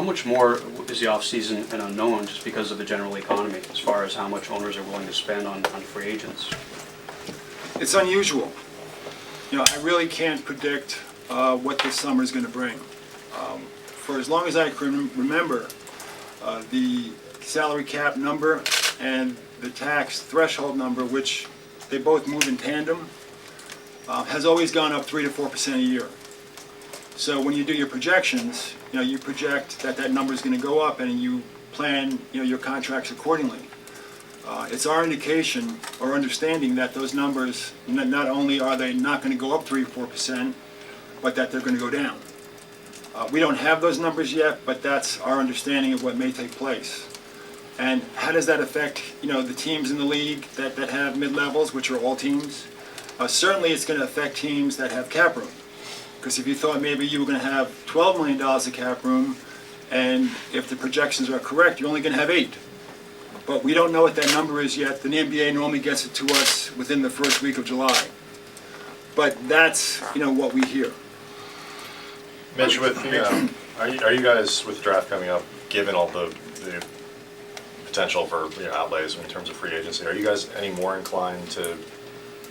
How much more is the offseason an unknown just because of the general economy as far as how much owners are willing to spend on free agents? It's unusual. You know, I really can't predict what this summer is going to bring. For as long as I can remember, the salary cap number and the tax threshold number, which they both move in tandem, has always gone up 3 to 4% a year. So when you do your projections, you know, you project that that number is going to go up, and you plan, you know, your contracts accordingly. It's our indication or understanding that those numbers, not only are they not going to go up 3 or 4%, but that they're going to go down. We don't have those numbers yet, but that's our understanding of what may take place. And how does that affect, you know, the teams in the league that have mid-levels, which are all teams? Certainly it's going to affect teams that have cap room. Because if you thought maybe you were going to have $12 million of cap room, and if the projections are correct, you're only going to have 8. But we don't know what that number is yet. The NBA normally gets it to us within the first week of July. But that's, you know, what we hear. Mitch, with the, are you guys, with the draft coming up, given all the potential for, you know, outlays in terms of free agency, are you guys any more inclined to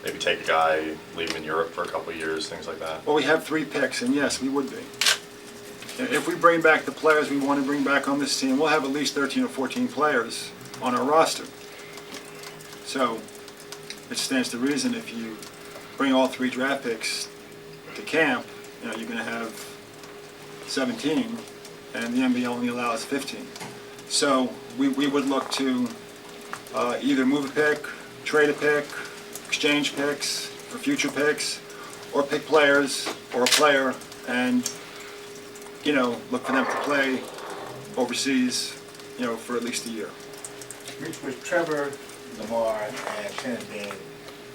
maybe take a guy, leave him in Europe for a couple of years, things like that? Well, we have 3 picks, and yes, we would be. If we bring back the players we want to bring back on this team, we'll have at least 13 or 14 players on our roster. So it stands to reason if you bring all 3 draft picks to camp, you know, you're going to have 17, and the NBA only allows 15. So we would look to either move a pick, trade a pick, exchange picks for future picks, or pick players or a player and, you know, look for them to play overseas, you know, for at least a year. Rich, with Trevor, Lamar, and Shannon being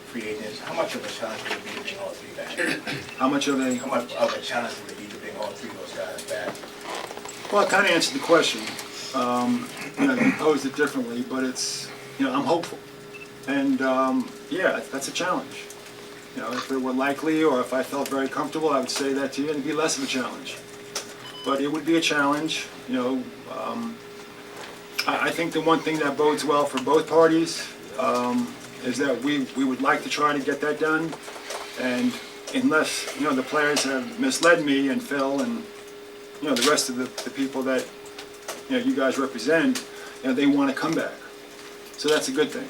free agents, how much of a challenge would it be to bring all 3 back? How much of How much of a challenge would it be to bring all 3 of those guys back? Well, I kind of answered the question. You know, you posed it differently, but it's, you know, I'm hopeful. And yeah, that's a challenge. You know, if it were likely or if I felt very comfortable, I would say that to you, and it'd be less of a challenge. But it would be a challenge. You know, I think the one thing that bodes well for both parties is that we would like to try to get that done. And unless, you know, the players have misled me and Phil and, you know, the rest of the people that, you know, you guys represent, you know, they want to come back. So that's a good thing.